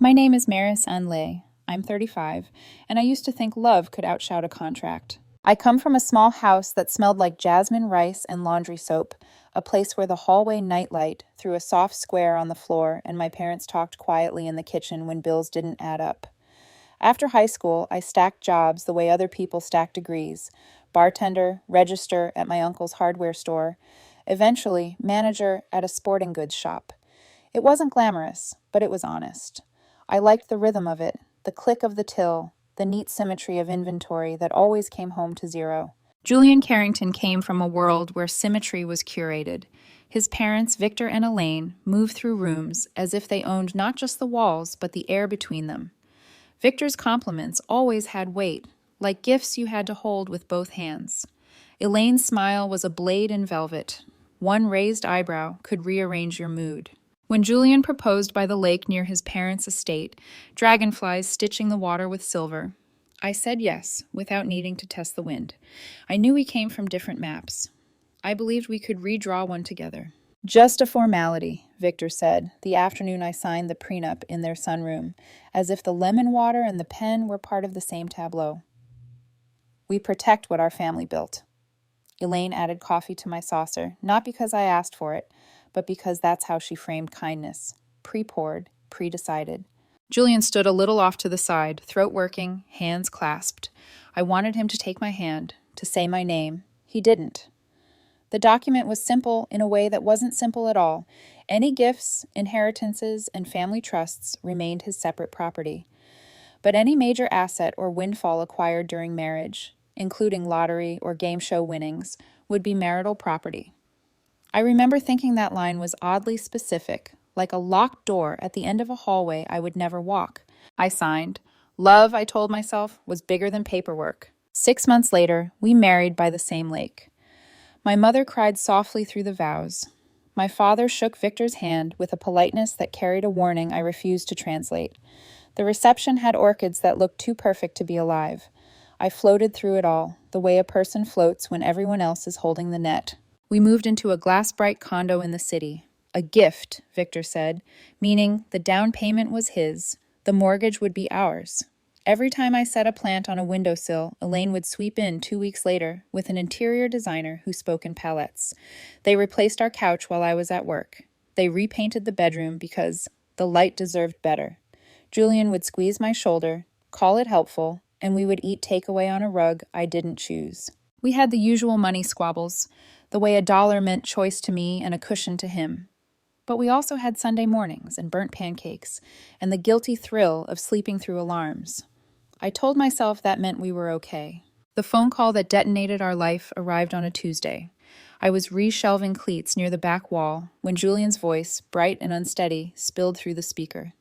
My name is Maris Anlay. I'm 35, and I used to think love could outshout a contract. I come from a small house that smelled like jasmine rice and laundry soap, a place where the hallway nightlight threw a soft square on the floor and my parents talked quietly in the kitchen when bills didn't add up. After high school, I stacked jobs the way other people stack degrees: bartender, register at my uncle's hardware store, eventually manager at a sporting goods shop. It wasn't glamorous, but it was honest. I liked the rhythm of it, the click of the till, the neat symmetry of inventory that always came home to zero. Julian Carrington came from a world where symmetry was curated. His parents, Victor and Elaine, moved through rooms as if they owned not just the walls, but the air between them. Victor's compliments always had weight, like gifts you had to hold with both hands. Elaine's smile was a blade in velvet. One raised eyebrow could rearrange your mood. When Julian proposed by the lake near his parents' estate, dragonflies stitching the water with silver, I said yes, without needing to test the wind. I knew we came from different maps. I believed we could redraw one together. Just a formality, Victor said, the afternoon I signed the prenup in their sunroom, as if the lemon water and the pen were part of the same tableau. We protect what our family built. Elaine added coffee to my saucer, not because I asked for it, but because that's how she framed kindness. Pre-poured, pre-decided. Julian stood a little off to the side, throat working, hands clasped. I wanted him to take my hand, to say my name. He didn't. The document was simple in a way that wasn't simple at all. Any gifts, inheritances, and family trusts remained his separate property. But any major asset or windfall acquired during marriage, including lottery or game show winnings, would be marital property. I remember thinking that line was oddly specific, like a locked door at the end of a hallway I would never walk. I signed. Love, I told myself, was bigger than paperwork. 6 months later, we married by the same lake. My mother cried softly through the vows. My father shook Victor's hand with a politeness that carried a warning I refused to translate. The reception had orchids that looked too perfect to be alive. I floated through it all, the way a person floats when everyone else is holding the net. We moved into a glass-bright condo in the city. A gift, Victor said, meaning the down payment was his, the mortgage would be ours. Every time I set a plant on a windowsill, Elaine would sweep in 2 weeks later with an interior designer who spoke in palettes. They replaced our couch while I was at work. They repainted the bedroom because the light deserved better. Julian would squeeze my shoulder, call it helpful, and we would eat takeaway on a rug I didn't choose. We had the usual money squabbles, the way $1 meant choice to me and a cushion to him. But we also had Sunday mornings and burnt pancakes, and the guilty thrill of sleeping through alarms. I told myself that meant we were okay. The phone call that detonated our life arrived on a Tuesday. I was reshelving cleats near the back wall when Julian's voice, bright and unsteady, spilled through the speaker.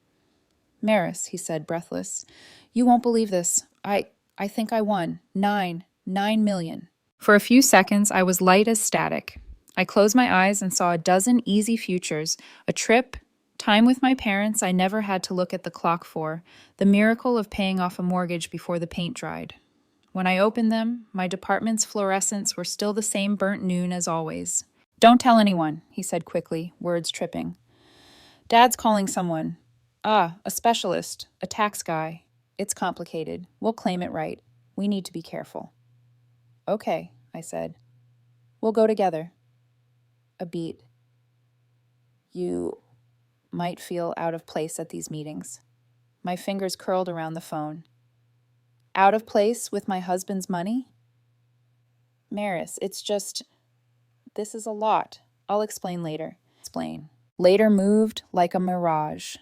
"Maris," he said, breathless, "you won't believe this. I think I won. 9 million. For a few seconds, I was light as static. I closed my eyes and saw a dozen easy futures, a trip, time with my parents I never had to look at the clock for, the miracle of paying off a mortgage before the paint dried. When I opened them, my department's fluorescents were still the same burnt noon as always. "Don't tell anyone," he said quickly, words tripping. "Dad's calling someone. A specialist, a tax guy. It's complicated. We'll claim it right. We need to be careful." "Okay," I said. "We'll go together." A beat. "You might feel out of place at these meetings." My fingers curled around the phone. "Out of place with my husband's money?" "Maris, it's just... this is a lot. I'll explain later." Later moved like a mirage.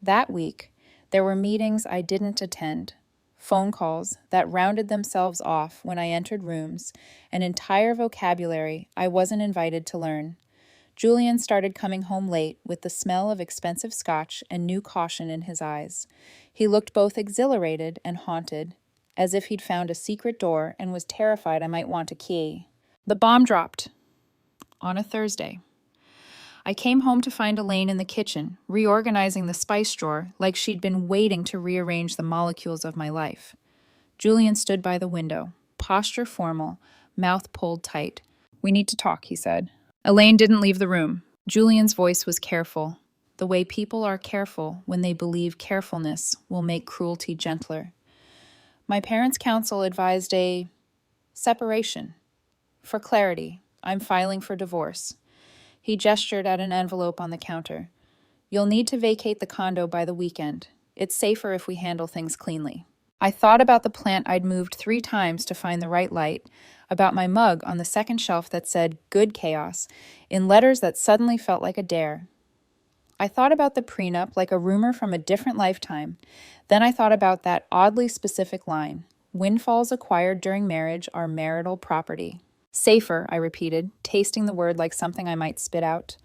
That week, there were meetings I didn't attend, phone calls that rounded themselves off when I entered rooms, an entire vocabulary I wasn't invited to learn. Julian started coming home late with the smell of expensive scotch and new caution in his eyes. He looked both exhilarated and haunted, as if he'd found a secret door and was terrified I might want a key. The bomb dropped on a Thursday. I came home to find Elaine in the kitchen, reorganizing the spice drawer like she'd been waiting to rearrange the molecules of my life. Julian stood by the window, posture formal, mouth pulled tight. "We need to talk," he said. Elaine didn't leave the room. Julian's voice was careful. the way people are careful when they believe carefulness will make cruelty gentler. My parents' counsel advised a separation. For clarity, I'm filing for divorce. He gestured at an envelope on the counter. You'll need to vacate the condo by the weekend. It's safer if we handle things cleanly. I thought about the plant I'd moved 3 times to find the right light, about my mug on the second shelf that said "Good Chaos" in letters that suddenly felt like a dare. I thought about the prenup like a rumor from a different lifetime. Then I thought about that oddly specific line, "Windfalls acquired during marriage are marital property." Safer, I repeated, tasting the word like something I might spit out.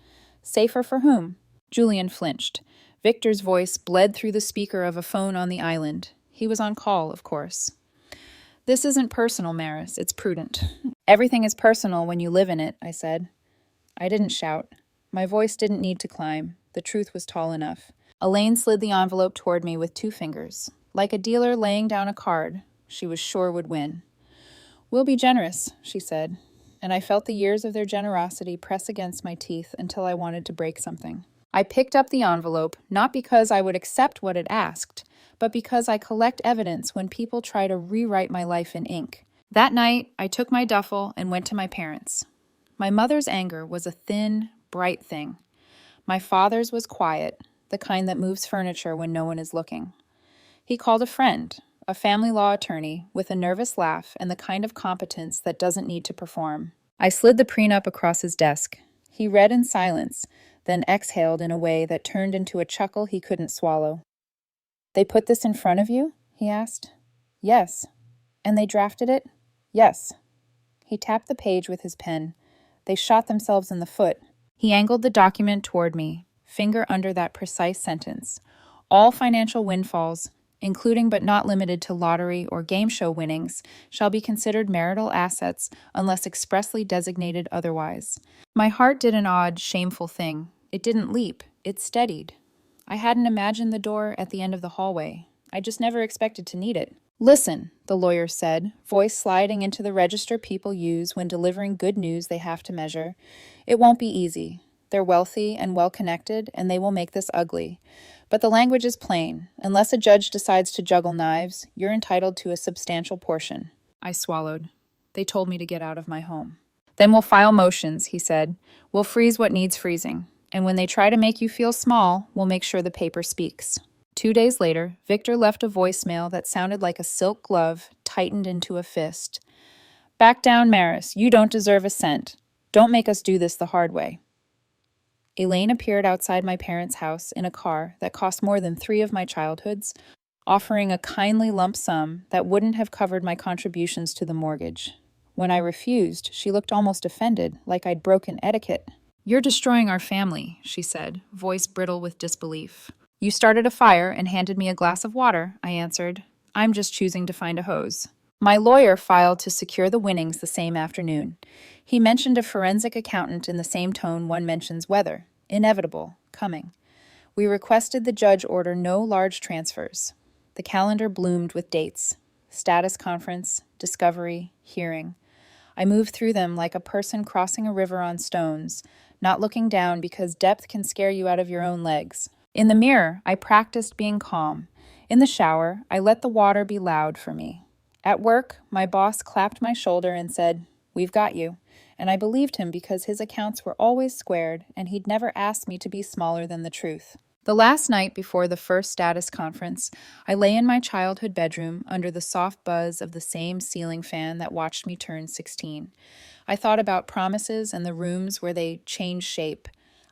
Safer for whom? Julian flinched. Victor's voice bled through the speaker of a phone on the island. He was on call, of course. This isn't personal, Maris. It's prudent. Everything is personal when you live in it, I said. I didn't shout. My voice didn't need to climb. The truth was tall enough. Elaine slid the envelope toward me with 2 fingers. Like a dealer laying down a card she was sure would win. We'll be generous, she said, and I felt the years of their generosity press against my teeth until I wanted to break something. I picked up the envelope, not because I would accept what it asked, but because I collect evidence when people try to rewrite my life in ink. That night, I took my duffel and went to my parents. My mother's anger was a thin, bright thing. My father's was quiet, the kind that moves furniture when no one is looking. He called a friend, a family law attorney, with a nervous laugh and the kind of competence that doesn't need to perform. I slid the prenup across his desk. He read in silence, then exhaled in a way that turned into a chuckle he couldn't swallow. They put this in front of you? He asked. Yes. And they drafted it? Yes. He tapped the page with his pen. They shot themselves in the foot. He angled the document toward me, finger under that precise sentence. All financial windfalls, including but not limited to lottery or game show winnings, shall be considered marital assets unless expressly designated otherwise. My heart did an odd, shameful thing. It didn't leap. It steadied. I hadn't imagined the door at the end of the hallway. I just never expected to need it. Listen, the lawyer said, voice sliding into the register people use when delivering good news they have to measure. It won't be easy. They're wealthy and well-connected, and they will make this ugly. But the language is plain. Unless a judge decides to juggle knives, you're entitled to a substantial portion. I swallowed. They told me to get out of my home. Then we'll file motions, he said. We'll freeze what needs freezing. And when they try to make you feel small, we'll make sure the paper speaks. 2 days later, Victor left a voicemail that sounded like a silk glove tightened into a fist. Back down, Maris. You don't deserve a cent. Don't make us do this the hard way. Elaine appeared outside my parents' house in a car that cost more than 3 of my childhoods, offering a kindly lump sum that wouldn't have covered my contributions to the mortgage. When I refused, she looked almost offended, like I'd broken etiquette. You're destroying our family, she said, voice brittle with disbelief. You started a fire and handed me a glass of water, I answered. I'm just choosing to find a hose. My lawyer filed to secure the winnings the same afternoon. He mentioned a forensic accountant in the same tone one mentions weather. Inevitable. Coming. We requested the judge order no large transfers. The calendar bloomed with dates. Status conference, discovery, hearing. I moved through them like a person crossing a river on stones, not looking down because depth can scare you out of your own legs. In the mirror, I practiced being calm. In the shower, I let the water be loud for me. At work, my boss clapped my shoulder and said, "We've got you." And I believed him because his accounts were always squared and he'd never asked me to be smaller than the truth. The last night before the first status conference, I lay in my childhood bedroom under the soft buzz of the same ceiling fan that watched me turn 16. I thought about promises and the rooms where they changed shape.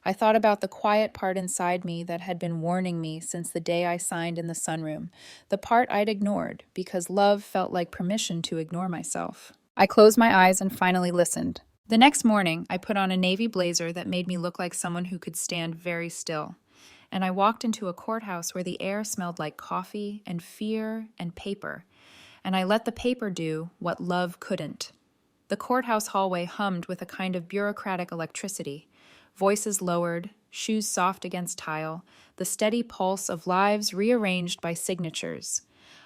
I thought about the quiet part inside me that had been warning me since the day I signed in the sunroom, the part I'd ignored because love felt like permission to ignore myself. I closed my eyes and finally listened. The next morning, I put on a navy blazer that made me look like someone who could stand very still. And I walked into a courthouse where the air smelled like coffee and fear and paper. And I let the paper do what love couldn't. The courthouse hallway hummed with a kind of bureaucratic electricity. Voices lowered, shoes soft against tile, the steady pulse of lives rearranged by signatures.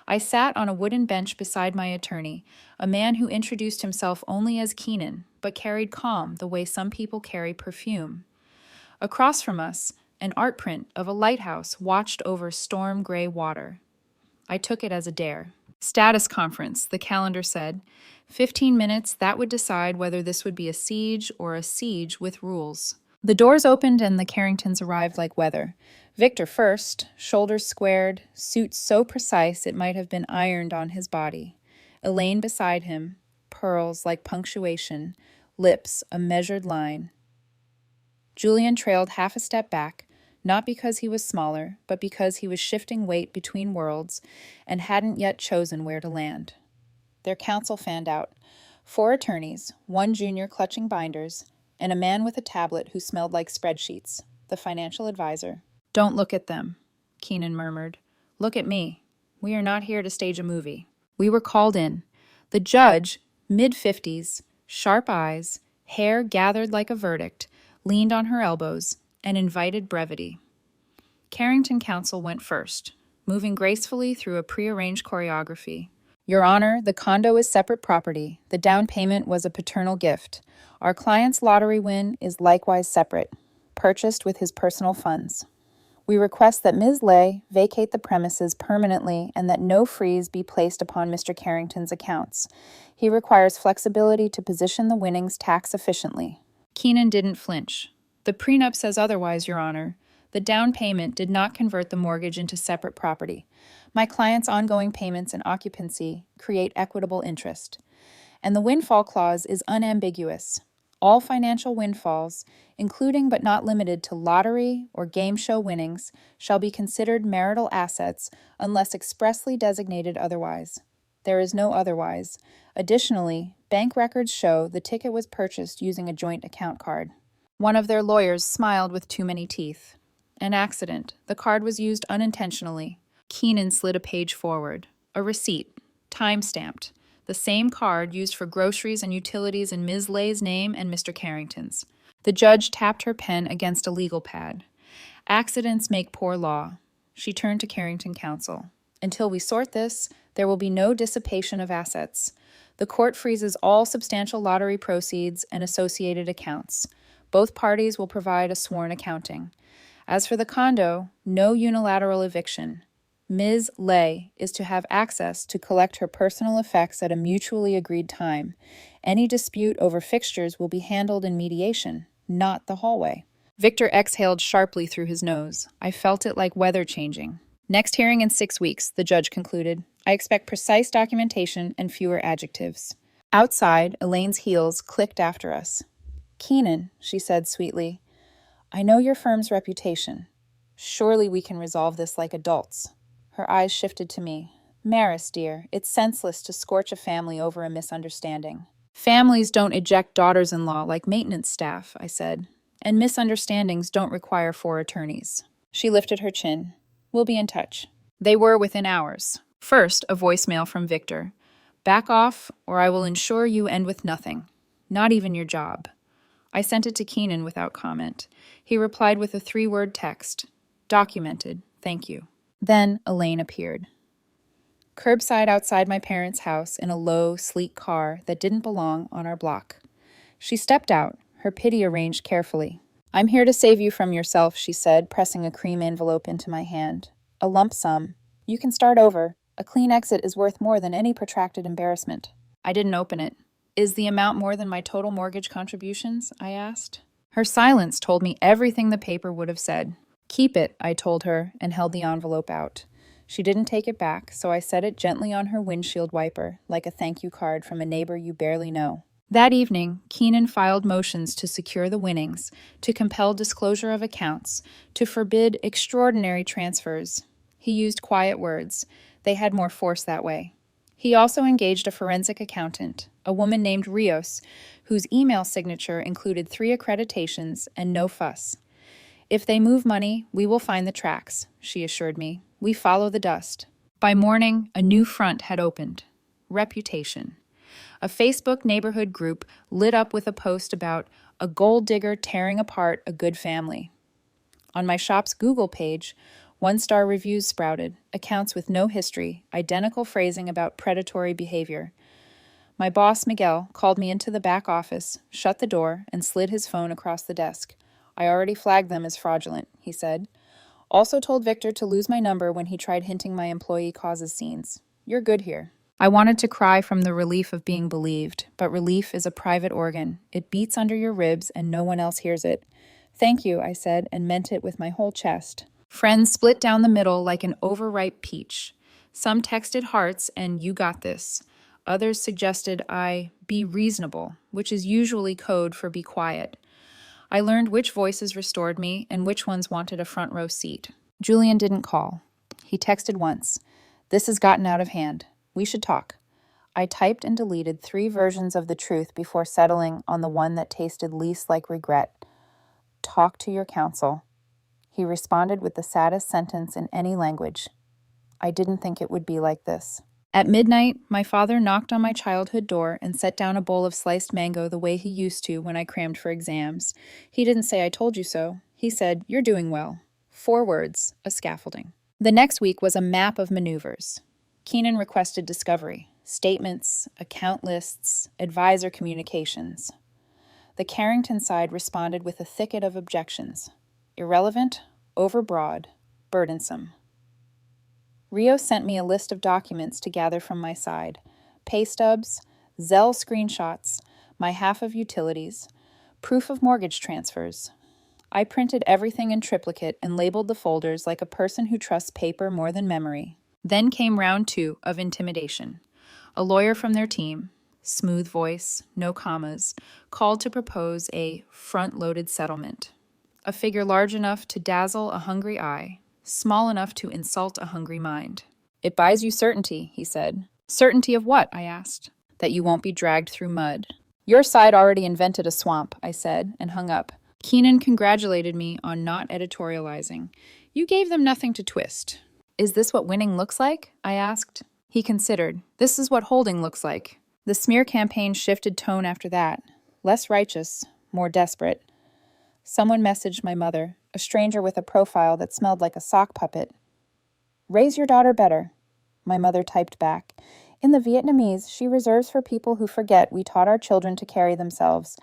I sat on a wooden bench beside my attorney, a man who introduced himself only as Keenan, but carried calm the way some people carry perfume. Across from us, an art print of a lighthouse watched over storm-gray water. I took it as a dare. Status conference, the calendar said. 15 minutes, that would decide whether this would be a siege or a siege with rules. The doors opened and the Carringtons arrived like weather. Victor first, shoulders squared, suit so precise it might have been ironed on his body. Elaine beside him, pearls like punctuation, lips a measured line. Julian trailed half a step back, not because he was smaller, but because he was shifting weight between worlds and hadn't yet chosen where to land. Their counsel fanned out. 4 attorneys, 1 junior clutching binders, and a man with a tablet who smelled like spreadsheets, the financial advisor. "Don't look at them," Keenan murmured. "Look at me. We are not here to stage a movie." We were called in. The judge, mid-50s, sharp eyes, hair gathered like a verdict, leaned on her elbows, and invited brevity. Carrington counsel went first, moving gracefully through a prearranged choreography. "Your Honor, the condo is separate property. The down payment was a paternal gift. Our client's lottery win is likewise separate, purchased with his personal funds. We request that Ms. Lay vacate the premises permanently and that no freeze be placed upon Mr. Carrington's accounts. He requires flexibility to position the winnings tax efficiently." Keenan didn't flinch. "The prenup says otherwise, Your Honor. The down payment did not convert the mortgage into separate property. My client's ongoing payments and occupancy create equitable interest. And the windfall clause is unambiguous. All financial windfalls, including but not limited to lottery or game show winnings, shall be considered marital assets unless expressly designated otherwise. There is no otherwise. Additionally, bank records show the ticket was purchased using a joint account card." One of their lawyers smiled with too many teeth. "An accident. The card was used unintentionally." Keenan slid a page forward. A receipt, time-stamped. The same card used for groceries and utilities in Ms. Lay's name and Mr. Carrington's. The judge tapped her pen against a legal pad. "Accidents make poor law." She turned to Carrington counsel. "Until we sort this, there will be no dissipation of assets. The court freezes all substantial lottery proceeds and associated accounts. Both parties will provide a sworn accounting. As for the condo, no unilateral eviction. Ms. Lay is to have access to collect her personal effects at a mutually agreed time. Any dispute over fixtures will be handled in mediation, not the hallway." Victor exhaled sharply through his nose. I felt it like weather changing. "Next hearing in 6 weeks," the judge concluded. "I expect precise documentation and fewer adjectives." Outside, Elaine's heels clicked after us. "Keenan," she said sweetly, "I know your firm's reputation. Surely we can resolve this like adults." Her eyes shifted to me. "Maris, dear, it's senseless to scorch a family over a misunderstanding." "Families don't eject daughters-in-law like maintenance staff," I said. "And misunderstandings don't require 4 attorneys." She lifted her chin. "We'll be in touch." They were within hours. First, a voicemail from Victor. "Back off, or I will ensure you end with nothing. Not even your job." I sent it to Keenan without comment. He replied with a 3-word text. "Documented. Thank you." Then Elaine appeared. Curbside outside my parents' house in a low, sleek car that didn't belong on our block. She stepped out, her pity arranged carefully. "I'm here to save you from yourself," she said, pressing a cream envelope into my hand. "A lump sum. You can start over. A clean exit is worth more than any protracted embarrassment." I didn't open it. "Is the amount more than my total mortgage contributions?" I asked. Her silence told me everything the paper would have said. "Keep it," I told her, and held the envelope out. She didn't take it back, so I set it gently on her windshield wiper, like a thank you card from a neighbor you barely know. That evening, Keenan filed motions to secure the winnings, to compel disclosure of accounts, to forbid extraordinary transfers. He used quiet words. They had more force that way. He also engaged a forensic accountant, a woman named Rios, whose email signature included 3 accreditations and no fuss. "If they move money, we will find the tracks," she assured me. "We follow the dust." By morning, a new front had opened. Reputation. A Facebook neighborhood group lit up with a post about a gold digger tearing apart a good family. On my shop's Google page, 1-star reviews sprouted, accounts with no history, identical phrasing about predatory behavior. My boss, Miguel, called me into the back office, shut the door, and slid his phone across the desk. I already flagged them as fraudulent, he said. Also told Victor to lose my number when he tried hinting my employee causes scenes. You're good here. I wanted to cry from the relief of being believed, but relief is a private organ. It beats under your ribs and no one else hears it. Thank you, I said, and meant it with my whole chest. Friends split down the middle like an overripe peach. Some texted hearts and you got this. Others suggested I be reasonable, which is usually code for be quiet. I learned which voices restored me and which ones wanted a front row seat. Julian didn't call. He texted once. This has gotten out of hand. We should talk. I typed and deleted 3 versions of the truth before settling on the one that tasted least like regret. Talk to your counsel. He responded with the saddest sentence in any language. I didn't think it would be like this. At midnight, my father knocked on my childhood door and set down a bowl of sliced mango the way he used to when I crammed for exams. He didn't say I told you so. He said, you're doing well. 4 words, a scaffolding. The next week was a map of maneuvers. Keenan requested discovery, statements, account lists, advisor communications. The Carrington side responded with a thicket of objections. Irrelevant, overbroad, burdensome. Rio sent me a list of documents to gather from my side. Pay stubs, Zelle screenshots, my half of utilities, proof of mortgage transfers. I printed everything in triplicate and labeled the folders like a person who trusts paper more than memory. Then came round 2 of intimidation. A lawyer from their team, smooth voice, no commas, called to propose a front-loaded settlement. A figure large enough to dazzle a hungry eye, small enough to insult a hungry mind. It buys you certainty, he said. Certainty of what? I asked. That you won't be dragged through mud. Your side already invented a swamp, I said, and hung up. Keenan congratulated me on not editorializing. You gave them nothing to twist. Is this what winning looks like? I asked. He considered. This is what holding looks like. The smear campaign shifted tone after that. Less righteous, more desperate. Someone messaged my mother, a stranger with a profile that smelled like a sock puppet. Raise your daughter better. My mother typed back. In the Vietnamese, she reserves for people who forget we taught our children to carry themselves.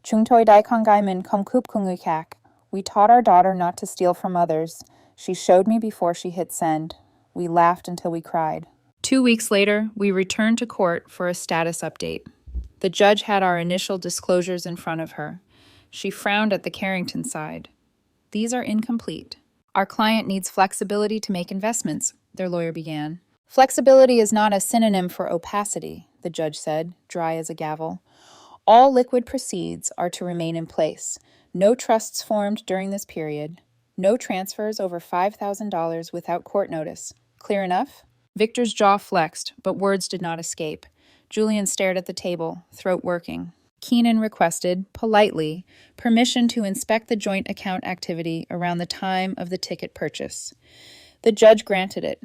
Chúng tôi dạy con gái mình không cướp của người khác. We taught our daughter not to steal from others. She showed me before she hit send. We laughed until we cried. 2 weeks later, we returned to court for a status update. The judge had our initial disclosures in front of her. She frowned at the Carrington side. These are incomplete. Our client needs flexibility to make investments, their lawyer began. Flexibility is not a synonym for opacity, the judge said, dry as a gavel. All liquid proceeds are to remain in place. No trusts formed during this period. No transfers over $5,000 without court notice. Clear enough? Victor's jaw flexed, but words did not escape. Julian stared at the table, throat working. Keenan requested, politely, permission to inspect the joint account activity around the time of the ticket purchase. The judge granted it.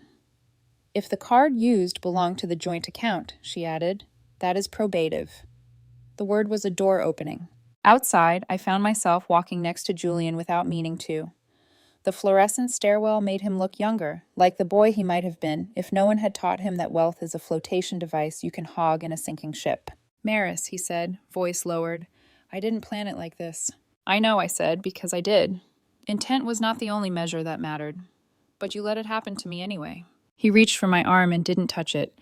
If the card used belonged to the joint account, she added, that is probative. The word was a door opening. Outside, I found myself walking next to Julian without meaning to. The fluorescent stairwell made him look younger, like the boy he might have been if no one had taught him that wealth is a flotation device you can hog in a sinking ship. Maris, he said, voice lowered. I didn't plan it like this. I know, I said, because I did. Intent was not the only measure that mattered. But you let it happen to me anyway. He reached for my arm and didn't touch it.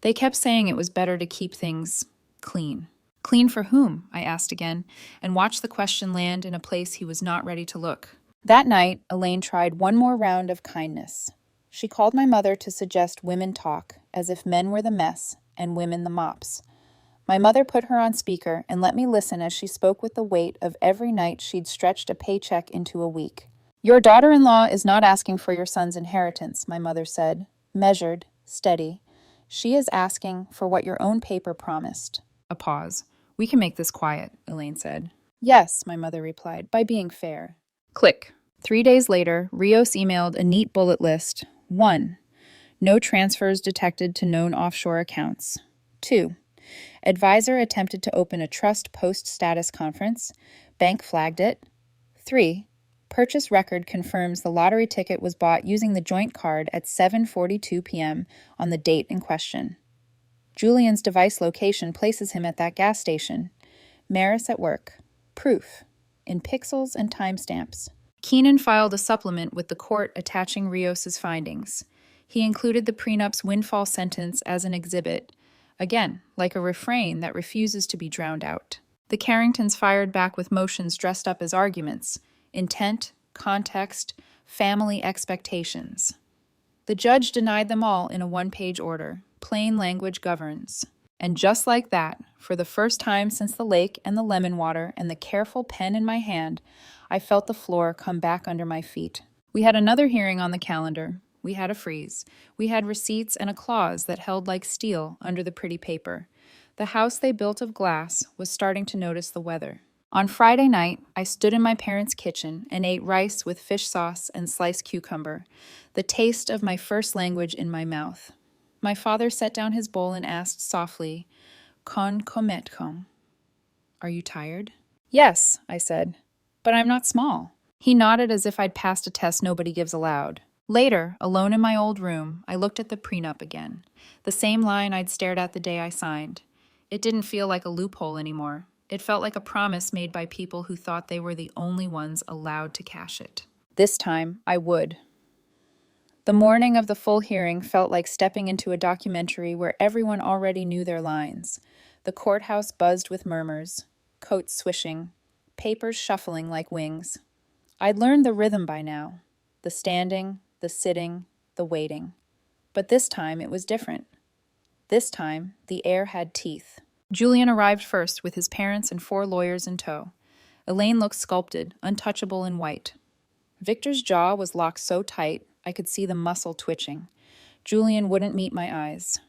They kept saying it was better to keep things clean. Clean for whom? I asked again, and watched the question land in a place he was not ready to look. That night, Elaine tried one more round of kindness. She called my mother to suggest women talk, as if men were the mess and women the mops. My mother put her on speaker and let me listen as she spoke with the weight of every night she'd stretched a paycheck into a week. Your daughter-in-law is not asking for your son's inheritance, my mother said, measured, steady. She is asking for what your own paper promised. A pause. We can make this quiet, Elaine said. Yes, my mother replied, by being fair. Click. 3 days later, Rios emailed a neat bullet list. 1. No transfers detected to known offshore accounts. 2. Advisor attempted to open a trust post-status conference. Bank flagged it. 3. Purchase record confirms the lottery ticket was bought using the joint card at 7:42 p.m. on the date in question. Julian's device location places him at that gas station. Maris at work. Proof. in pixels and timestamps. Keenan filed a supplement with the court attaching Rios's findings. He included the prenup's windfall sentence as an exhibit, again, like a refrain that refuses to be drowned out. The Carringtons fired back with motions dressed up as arguments: intent, context, family expectations. The judge denied them all in a one-page order. Plain language governs. And just like that, for the first time since the lake and the lemon water and the careful pen in my hand, I felt the floor come back under my feet. We had another hearing on the calendar. We had a freeze. We had receipts and a clause that held like steel under the pretty paper. The house they built of glass was starting to notice the weather. On Friday night, I stood in my parents' kitchen and ate rice with fish sauce and sliced cucumber, the taste of my first language in my mouth. My father set down his bowl and asked softly, "Con cometcom?" "Are you tired?" "Yes," I said, "but I'm not small." He nodded as if I'd passed a test nobody gives aloud. Later, alone in my old room, I looked at the prenup again, the same line I'd stared at the day I signed. It didn't feel like a loophole anymore. It felt like a promise made by people who thought they were the only ones allowed to cash it. This time, I would. The morning of the full hearing felt like stepping into a documentary where everyone already knew their lines. The courthouse buzzed with murmurs, coats swishing, papers shuffling like wings. I'd learned the rhythm by now, the standing, the sitting, the waiting. But this time it was different. This time, the air had teeth. Julian arrived first with his parents and 4 lawyers in tow. Elaine looked sculpted, untouchable in white. Victor's jaw was locked so tight, I could see the muscle twitching. Julian wouldn't meet my eyes.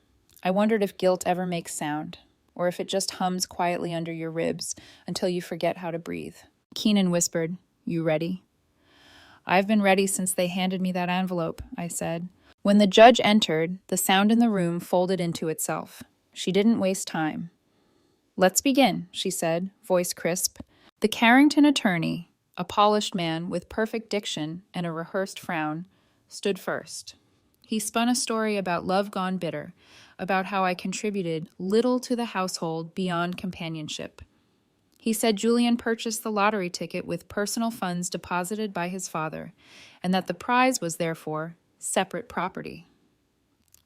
I wondered if guilt ever makes sound, or if it just hums quietly under your ribs until you forget how to breathe. Keenan whispered, "You ready?" "I've been ready since they handed me that envelope," I said. When the judge entered, the sound in the room folded into itself. She didn't waste time. "Let's begin," she said, voice crisp. The Carrington attorney, a polished man with perfect diction and a rehearsed frown, stood first. He spun a story about love gone bitter, about how I contributed little to the household beyond companionship. He said Julian purchased the lottery ticket with personal funds deposited by his father, and that the prize was therefore separate property.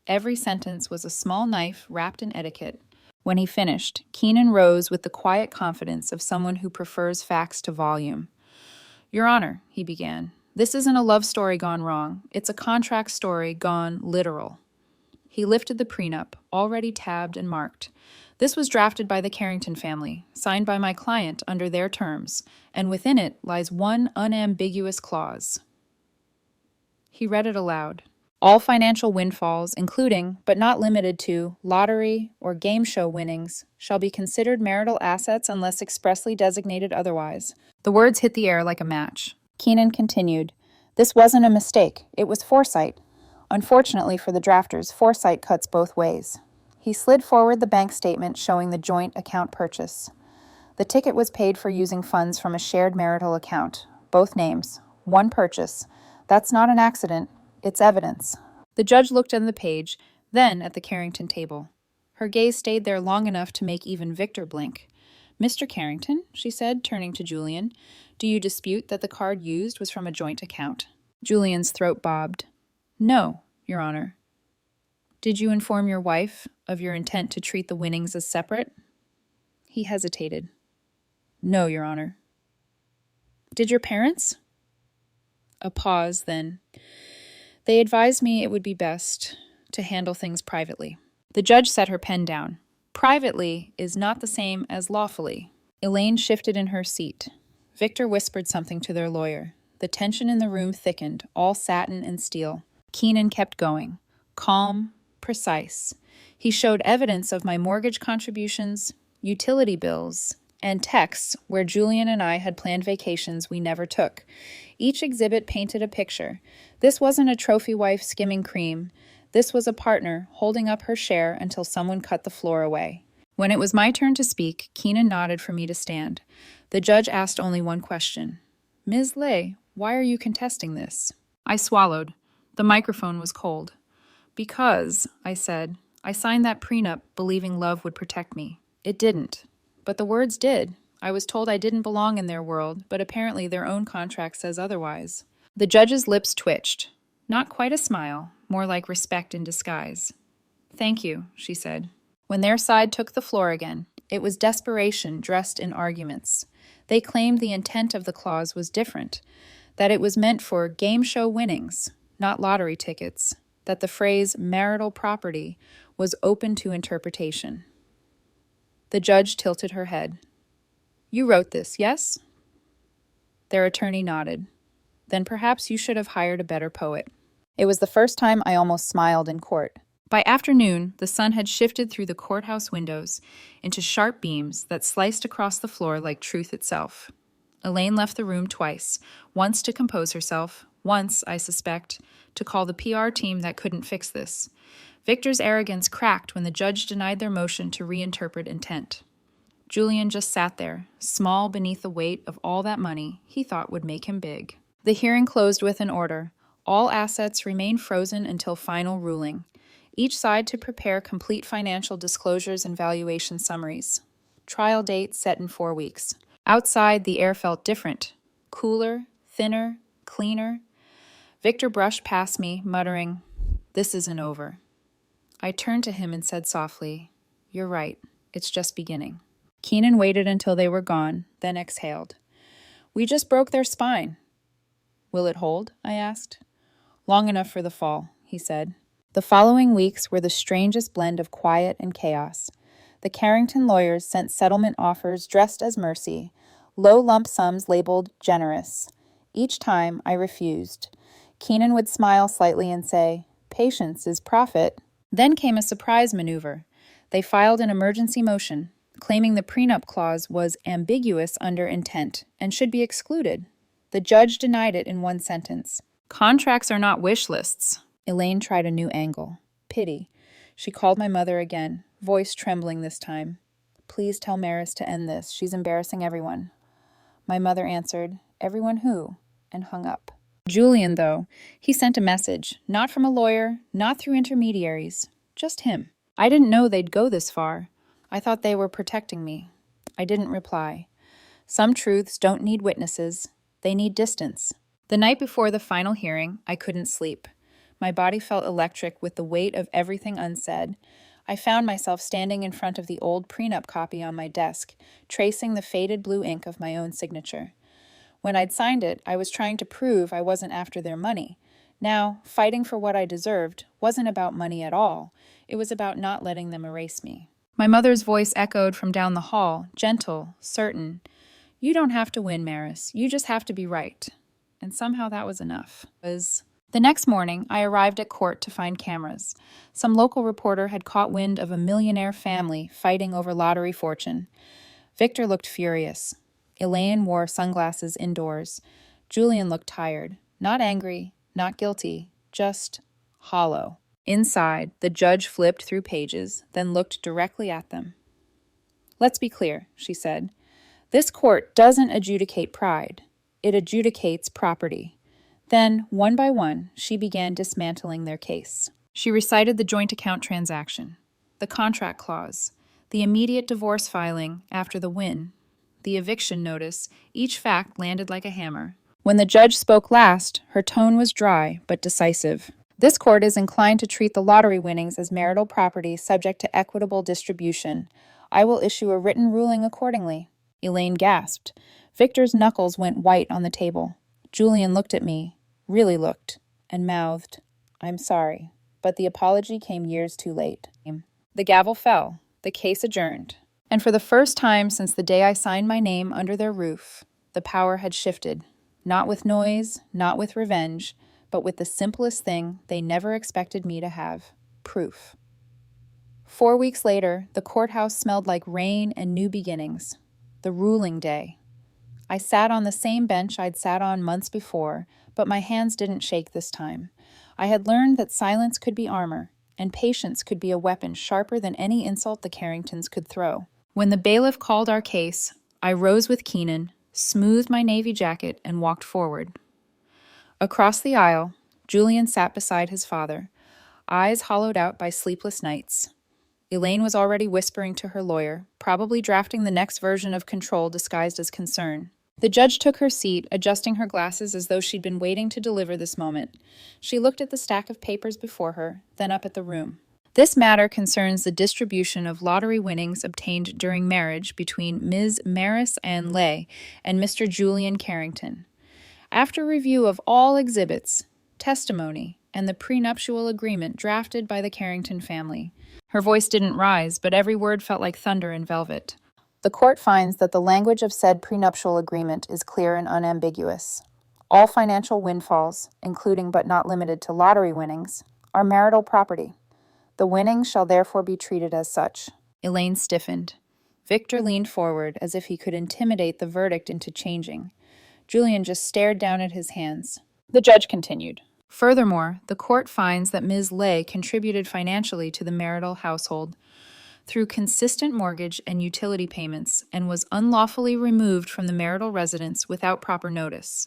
Every sentence was a small knife wrapped in etiquette. When he finished, Keenan rose with the quiet confidence of someone who prefers facts to volume. "Your Honor," he began, "this isn't a love story gone wrong. It's a contract story gone literal." He lifted the prenup, already tabbed and marked. This was drafted by the Carrington family, signed by my client under their terms, and within it lies one unambiguous clause. He read it aloud. "All financial windfalls, including, but not limited to, lottery or game show winnings, shall be considered marital assets unless expressly designated otherwise." The words hit the air like a match. Keenan continued, "This wasn't a mistake. It was foresight. Unfortunately for the drafters, foresight cuts both ways." He slid forward the bank statement showing the joint account purchase. The ticket was paid for using funds from a shared marital account. Both names. One purchase. That's not an accident. It's evidence. The judge looked at the page, then at the Carrington table. Her gaze stayed there long enough to make even Victor blink. "Mr. Carrington," she said, turning to Julian, "do you dispute that the card used was from a joint account?" Julian's throat bobbed. "No, Your Honor." "Did you inform your wife of your intent to treat the winnings as separate?" He hesitated. "No, Your Honor." "Did your parents?" A pause, then. "They advised me it would be best to handle things privately." The judge set her pen down. "Privately is not the same as lawfully." Elaine shifted in her seat. Victor whispered something to their lawyer. The tension in the room thickened, all satin and steel. Keenan kept going. Calm, precise. He showed evidence of my mortgage contributions, utility bills, and texts where Julian and I had planned vacations we never took. Each exhibit painted a picture. This wasn't a trophy wife skimming cream. This was a partner holding up her share until someone cut the floor away. When it was my turn to speak, Keenan nodded for me to stand. The judge asked only one question. "Ms. Lay, why are you contesting this?" I swallowed. The microphone was cold. "Because," I said, "I signed that prenup believing love would protect me. It didn't. But the words did. I was told I didn't belong in their world, but apparently their own contract says otherwise. The judge's lips twitched. Not quite a smile, more like respect in disguise. Thank you, she said. When their side took the floor again, it was desperation dressed in arguments. They claimed the intent of the clause was different, that it was meant for game show winnings, not lottery tickets, that the phrase marital property was open to interpretation. The judge tilted her head. You wrote this, yes? Their attorney nodded. Then perhaps you should have hired a better poet. It was the first time I almost smiled in court. By afternoon, the sun had shifted through the courthouse windows into sharp beams that sliced across the floor like truth itself. Elaine left the room twice, once to compose herself, once, I suspect, to call the PR team that couldn't fix this. Victor's arrogance cracked when the judge denied their motion to reinterpret intent. Julian just sat there, small beneath the weight of all that money he thought would make him big. The hearing closed with an order. All assets remain frozen until final ruling. Each side to prepare complete financial disclosures and valuation summaries. Trial date set in 4 weeks. Outside, the air felt different. Cooler, thinner, cleaner. Victor brushed past me, muttering, "This isn't over." I turned to him and said softly, "You're right. It's just beginning." Keenan waited until they were gone, then exhaled. "We just broke their spine." "Will it hold?" I asked. "Long enough for the fall," he said. The following weeks were the strangest blend of quiet and chaos. The Carrington lawyers sent settlement offers dressed as mercy, low lump sums labeled generous. Each time I refused. Keenan would smile slightly and say, "Patience is profit." Then came a surprise maneuver. They filed an emergency motion, claiming the prenup clause was ambiguous under intent and should be excluded. The judge denied it in one sentence. "Contracts are not wish lists." Elaine tried a new angle. Pity. She called my mother again, voice trembling this time. "Please tell Maris to end this. She's embarrassing everyone." My mother answered, "Everyone who?" and hung up. Julian, though, he sent a message, not from a lawyer, not through intermediaries, just him. I didn't know they'd go this far. I thought they were protecting me. I didn't reply. Some truths don't need witnesses. They need distance. The night before the final hearing, I couldn't sleep. My body felt electric with the weight of everything unsaid. I found myself standing in front of the old prenup copy on my desk, tracing the faded blue ink of my own signature. When I'd signed it, I was trying to prove I wasn't after their money. Now, fighting for what I deserved wasn't about money at all. It was about not letting them erase me. My mother's voice echoed from down the hall, gentle, certain. "You don't have to win, Maris. You just have to be right." And somehow that was enough. The next morning, I arrived at court to find cameras. Some local reporter had caught wind of a millionaire family fighting over lottery fortune. Victor looked furious. Elaine wore sunglasses indoors. Julian looked tired. Not angry, not guilty, just hollow. Inside, the judge flipped through pages, then looked directly at them. "Let's be clear," she said. "This court doesn't adjudicate pride. It adjudicates property." Then, one by one, she began dismantling their case. She recited the joint account transaction, the contract clause, the immediate divorce filing after the win, the eviction notice. Each fact landed like a hammer. When the judge spoke last, her tone was dry but decisive. "This court is inclined to treat the lottery winnings as marital property subject to equitable distribution. I will issue a written ruling accordingly." Elaine gasped. Victor's knuckles went white on the table. Julian looked at me, really looked, and mouthed, "I'm sorry," but the apology came years too late. The gavel fell, the case adjourned, and for the first time since the day I signed my name under their roof, the power had shifted, not with noise, not with revenge, but with the simplest thing they never expected me to have, proof. 4 weeks later, the courthouse smelled like rain and new beginnings. The ruling day. I sat on the same bench I'd sat on months before, but my hands didn't shake this time. I had learned that silence could be armor, and patience could be a weapon sharper than any insult the Carringtons could throw. When the bailiff called our case, I rose with Keenan, smoothed my navy jacket, and walked forward. Across the aisle, Julian sat beside his father, eyes hollowed out by sleepless nights. Elaine was already whispering to her lawyer, probably drafting the next version of control disguised as concern. The judge took her seat, adjusting her glasses as though she'd been waiting to deliver this moment. She looked at the stack of papers before her, then up at the room. This matter concerns the distribution of lottery winnings obtained during marriage between Ms. Maris Ann Lay and Mr. Julian Carrington. After review of all exhibits, testimony, and the prenuptial agreement drafted by the Carrington family. Her voice didn't rise, but every word felt like thunder in velvet. The court finds that the language of said prenuptial agreement is clear and unambiguous. All financial windfalls, including but not limited to lottery winnings, are marital property. The winnings shall therefore be treated as such. Elaine stiffened. Victor leaned forward as if he could intimidate the verdict into changing. Julian just stared down at his hands. The judge continued. Furthermore, the court finds that Ms. Lay contributed financially to the marital household through consistent mortgage and utility payments and was unlawfully removed from the marital residence without proper notice.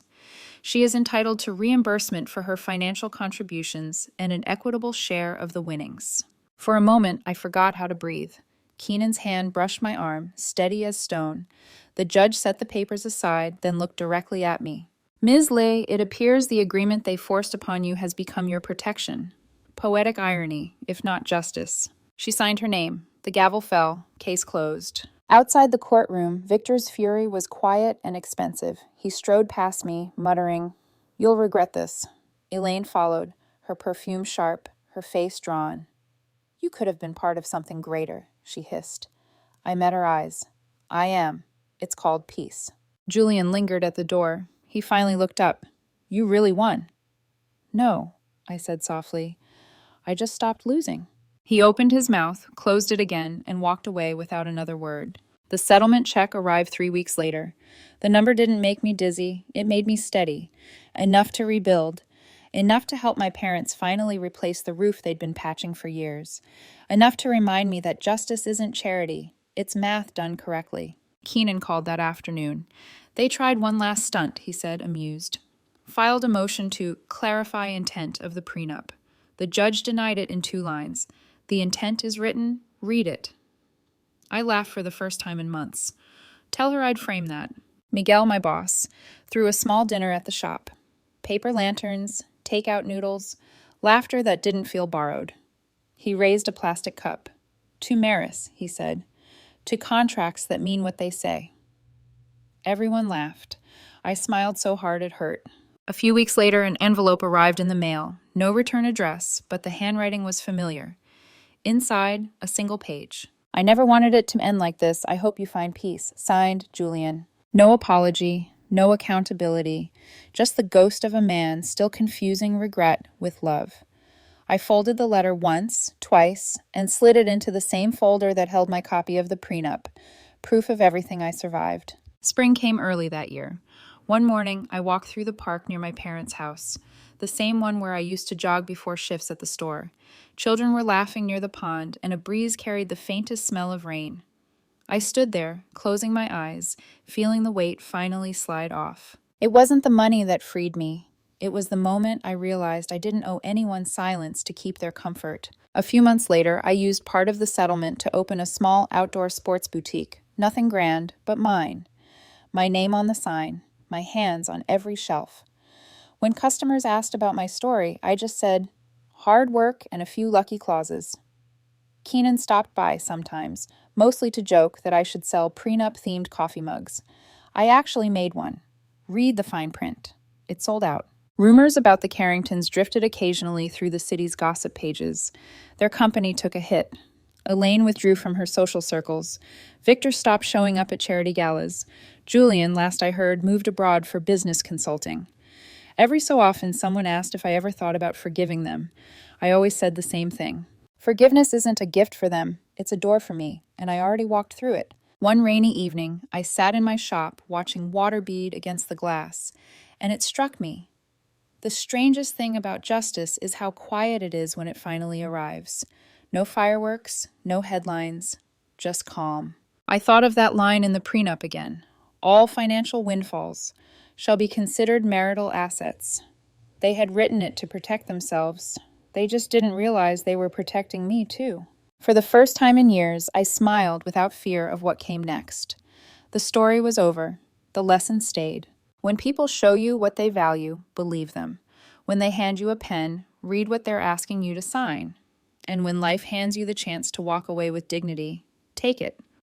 She is entitled to reimbursement for her financial contributions and an equitable share of the winnings. For a moment, I forgot how to breathe. Keenan's hand brushed my arm, steady as stone. The judge set the papers aside, then looked directly at me. Ms. Lay, it appears the agreement they forced upon you has become your protection. Poetic irony, if not justice. She signed her name. The gavel fell. Case closed. Outside the courtroom, Victor's fury was quiet and expensive. He strode past me, muttering, "You'll regret this." Elaine followed, her perfume sharp, her face drawn. "You could have been part of something greater," she hissed. I met her eyes. "I am. It's called peace." Julian lingered at the door. He finally looked up. "You really won." "No," I said softly. "I just stopped losing." He opened his mouth, closed it again, and walked away without another word. The settlement check arrived 3 weeks later. The number didn't make me dizzy, it made me steady. Enough to rebuild. Enough to help my parents finally replace the roof they'd been patching for years. Enough to remind me that justice isn't charity, it's math done correctly. Keenan called that afternoon. They tried one last stunt, he said, amused. Filed a motion to clarify intent of the prenup. The judge denied it in 2 lines. The intent is written, read it. I laughed for the first time in months. Tell her I'd frame that. Miguel, my boss, threw a small dinner at the shop. Paper lanterns, takeout noodles, laughter that didn't feel borrowed. He raised a plastic cup. "To Maris," he said. "To contracts that mean what they say." Everyone laughed. I smiled so hard it hurt. A few weeks later, an envelope arrived in the mail. No return address, but the handwriting was familiar. Inside, a single page. "I never wanted it to end like this. I hope you find peace. Signed, Julian." No apology, no accountability, just the ghost of a man still confusing regret with love. I folded the letter once, twice, and slid it into the same folder that held my copy of the prenup, proof of everything I survived. Spring came early that year. One morning, I walked through the park near my parents' house, the same one where I used to jog before shifts at the store. Children were laughing near the pond, and a breeze carried the faintest smell of rain. I stood there, closing my eyes, feeling the weight finally slide off. It wasn't the money that freed me. It was the moment I realized I didn't owe anyone silence to keep their comfort. A few months later, I used part of the settlement to open a small outdoor sports boutique. Nothing grand, but mine. My name on the sign, my hands on every shelf. When customers asked about my story, I just said, hard work and a few lucky clauses. Keenan stopped by sometimes, mostly to joke that I should sell prenup-themed coffee mugs. I actually made one. Read the fine print. It sold out. Rumors about the Carringtons drifted occasionally through the city's gossip pages. Their company took a hit. Elaine withdrew from her social circles. Victor stopped showing up at charity galas. Julian, last I heard, moved abroad for business consulting. Every so often, someone asked if I ever thought about forgiving them. I always said the same thing. Forgiveness isn't a gift for them, it's a door for me, and I already walked through it. One rainy evening, I sat in my shop watching water bead against the glass, and it struck me. The strangest thing about justice is how quiet it is when it finally arrives. No fireworks, no headlines, just calm. I thought of that line in the prenup again. All financial windfalls shall be considered marital assets. They had written it to protect themselves. They just didn't realize they were protecting me, too. For the first time in years, I smiled without fear of what came next. The story was over. The lesson stayed. When people show you what they value, believe them. When they hand you a pen, read what they're asking you to sign. And when life hands you the chance to walk away with dignity, take it.